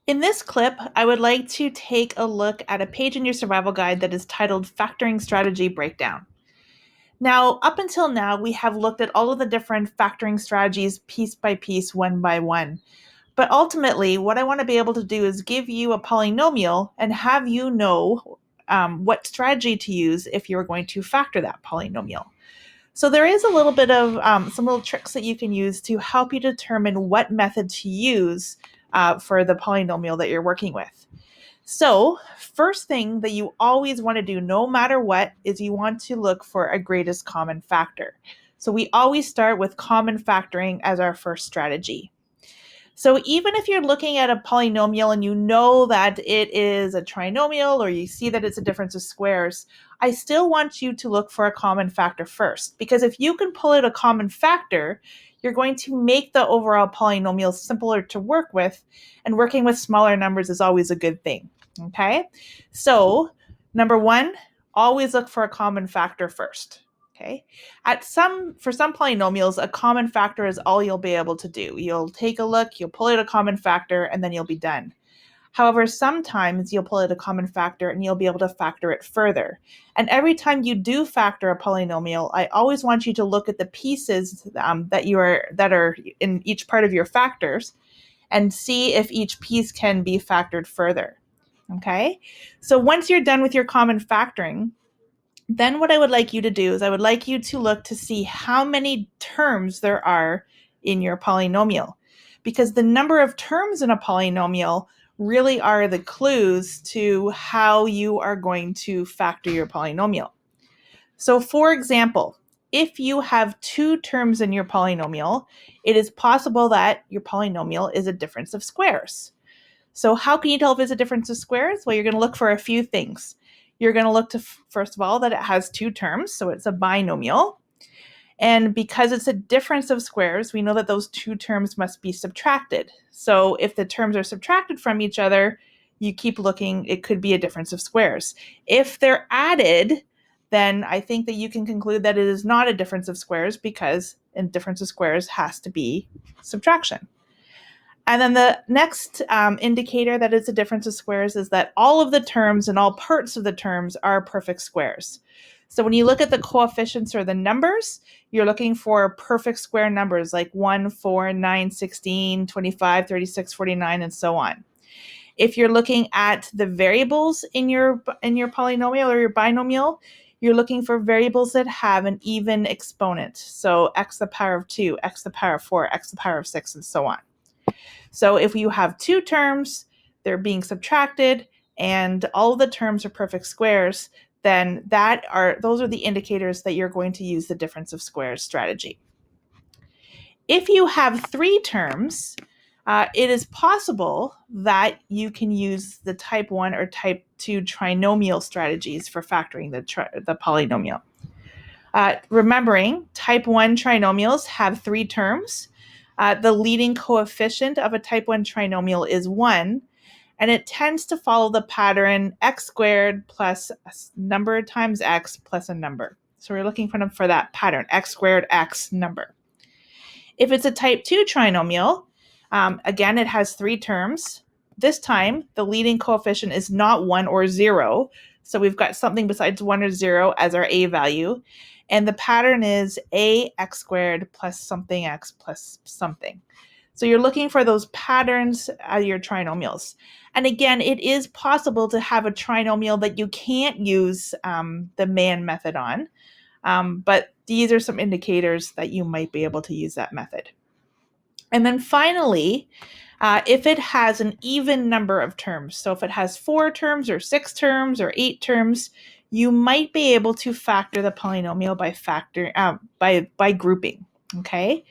In this clip, I would like to take a look at a page in your survival guide that is titled Factoring Strategy Breakdown. Now, up until now, we have looked at all of the different factoring strategies piece by piece, one by one. But ultimately, what I want to be able to do is give you a polynomial and have you know what strategy to use if you're going to factor that polynomial. So there is a little bit of some little tricks that you can use to help you determine what method to use for the polynomial that you're working with. So first thing that you always want to do, no matter what, is you want to look for a greatest common factor. So we always start with common factoring as our first strategy. So even if you're looking at a polynomial and you know that it is a trinomial or you see that it's a difference of squares, I still want you to look for a common factor first, because if you can pull out a common factor, you're going to make the overall polynomial simpler to work with, and working with smaller numbers is always a good thing. Okay, so number one, always look for a common factor first. Okay. For some polynomials, a common factor is all you'll be able to do. You'll take a look, you'll pull out a common factor, and then you'll be done. However, sometimes you'll pull out a common factor and you'll be able to factor it further. And every time you do factor a polynomial, I always want you to look at the pieces that are in each part of your factors and see if each piece can be factored further. Okay. So once you're done with your common factoring, then what I would like you to do is I would like you to look to see how many terms there are in your polynomial, because the number of terms in a polynomial really are the clues to how you are going to factor your polynomial. So for example, if you have two terms in your polynomial, it is possible that your polynomial is a difference of squares. So how can you tell if it's a difference of squares? Well, you're going to look for a few things. You're going to look to, first of all, that it has two terms, so it's a binomial. And because it's a difference of squares, we know that those two terms must be subtracted. So if the terms are subtracted from each other, you keep looking, it could be a difference of squares. If they're added, then I think that you can conclude that it is not a difference of squares, because a difference of squares has to be subtraction. And then the next indicator that it's a difference of squares is that all of the terms and all parts of the terms are perfect squares. So when you look at the coefficients or the numbers, you're looking for perfect square numbers like 1, 4, 9, 16, 25, 36, 49, and so on. If you're looking at the variables in your polynomial or your binomial, you're looking for variables that have an even exponent. So x to the power of 2, x to the power of 4, x to the power of 6, and so on. So if you have two terms, they're being subtracted, and all of the terms are perfect squares, then those are the indicators that you're going to use the difference of squares strategy. If you have three terms, it is possible that you can use the type 1 or type 2 trinomial strategies for factoring the polynomial. Remembering, type 1 trinomials have three terms. The leading coefficient of a type 1 trinomial is 1, and it tends to follow the pattern x squared plus a number times x plus a number. So we're looking for that pattern, x squared x number. If it's a type 2 trinomial, again, it has three terms. This time, the leading coefficient is not 1 or 0, so we've got something besides 1 or 0 as our a value. And the pattern is a x squared plus something x plus something. So you're looking for those patterns at your trinomials. And again, it is possible to have a trinomial that you can't use the Mann method on, but these are some indicators that you might be able to use that method. And then finally, if it has an even number of terms, so if it has 4 terms or 6 terms or 8 terms, you might be able to factor the polynomial by grouping. Okay.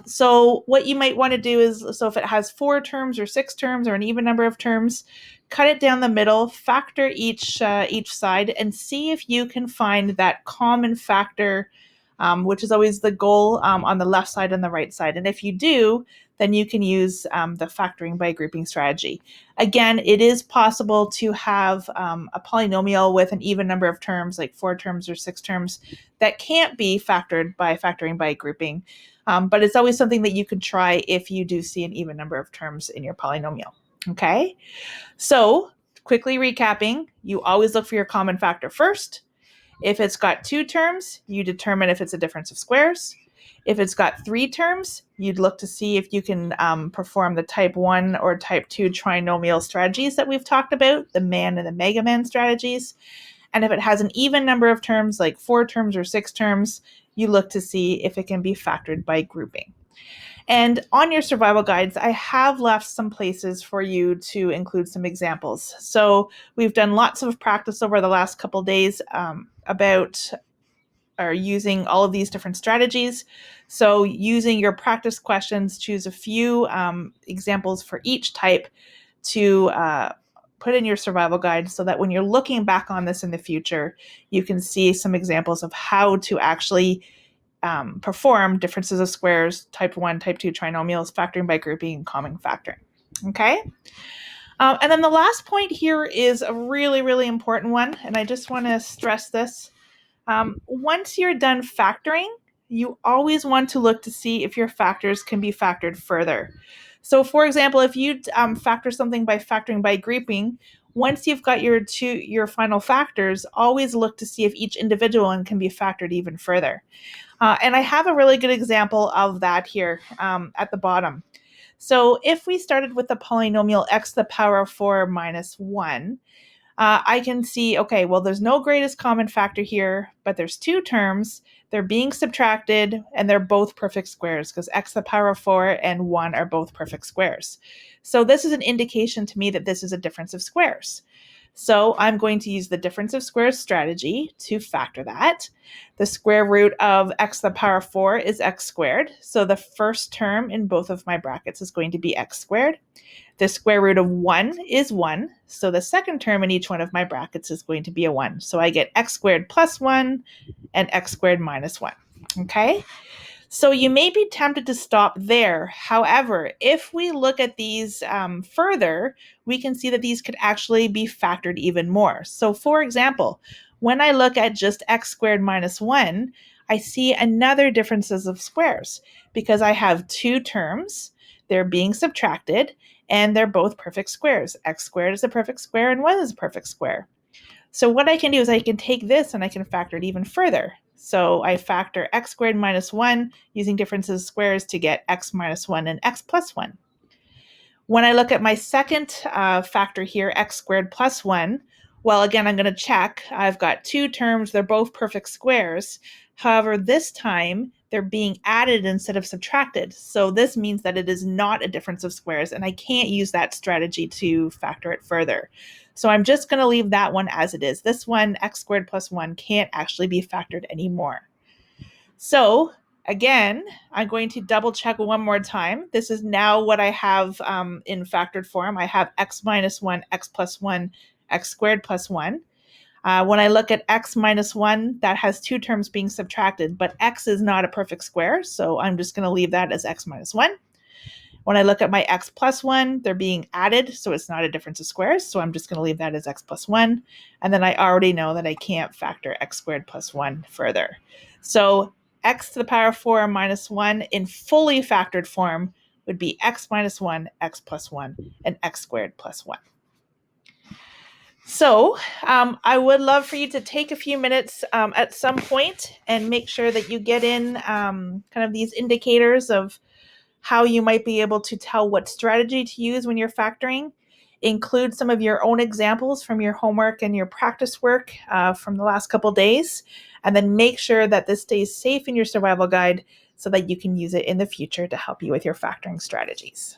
So what you might want to do is, so if it has 4 terms or 6 terms or an even number of terms, cut it down the middle, factor each side, and see if you can find that common factor, which is always the goal, on the left side and the right side. And if you do, then you can use the factoring by grouping strategy. Again, it is possible to have a polynomial with an even number of terms, like 4 terms or 6 terms, that can't be factored by factoring by grouping. But it's always something that you could try if you do see an even number of terms in your polynomial. Okay, so quickly recapping, you always look for your common factor first. If it's got two terms, you determine if it's a difference of squares. If it's got three terms, you'd look to see if you can perform the type 1 or type 2 trinomial strategies that we've talked about, the man and the mega man strategies. And if it has an even number of terms, like 4 terms or 6 terms, you look to see if it can be factored by grouping. And on your survival guides, I have left some places for you to include some examples. So we've done lots of practice over the last couple days about or using all of these different strategies. So using your practice questions, choose a few examples for each type to put in your survival guide so that when you're looking back on this in the future, you can see some examples of how to actually perform differences of squares, type 1, type 2 trinomials, factoring by grouping, and common factoring. Okay? And then the last point here is a really, really important one, and I just want to stress this. Once you're done factoring, you always want to look to see if your factors can be factored further. So for example, if you factor something by factoring by grouping, once you've got your final factors, always look to see if each individual one can be factored even further. And I have a really good example of that here at the bottom. So if we started with the polynomial x to the power of 4 minus 1, I can see, okay, well, there's no greatest common factor here, but there's two terms. They're being subtracted, and they're both perfect squares because x to the power of 4 and 1 are both perfect squares. So this is an indication to me that this is a difference of squares. So I'm going to use the difference of squares strategy to factor that. The square root of x to the power of 4 is x squared. So the first term in both of my brackets is going to be x squared. The square root of 1 is 1. So the second term in each one of my brackets is going to be a 1. So I get x squared plus 1 and x squared minus 1. Okay? So you may be tempted to stop there. However, if we look at these further, we can see that these could actually be factored even more. So for example, when I look at just x squared minus 1, I see another differences of squares because I have two terms, they're being subtracted, and they're both perfect squares. X squared is a perfect square and 1 is a perfect square. So what I can do is I can take this and I can factor it even further. So I factor x squared minus 1 using differences of squares to get x minus 1 and x plus 1. When I look at my second factor here, x squared plus 1, well, again, I'm going to check. I've got two terms. They're both perfect squares. However, this time they're being added instead of subtracted. So this means that it is not a difference of squares, and I can't use that strategy to factor it further. So I'm just going to leave that one as it is. This one, x squared plus 1, can't actually be factored anymore. So again, I'm going to double check one more time. This is now what I have in factored form. I have x minus 1, x plus 1, x squared plus 1. When I look at x minus 1, that has two terms being subtracted, but x is not a perfect square, so I'm just going to leave that as x minus 1. When I look at my x plus 1, they're being added, so it's not a difference of squares, so I'm just going to leave that as x plus 1. And then I already know that I can't factor x squared plus 1 further. So x to the power of 4 minus 1 in fully factored form would be x minus 1, x plus 1, and x squared plus 1. So I would love for you to take a few minutes at some point and make sure that you get in kind of these indicators of how you might be able to tell what strategy to use when you're factoring. Include some of your own examples from your homework and your practice work from the last couple days, and then make sure that this stays safe in your survival guide so that you can use it in the future to help you with your factoring strategies.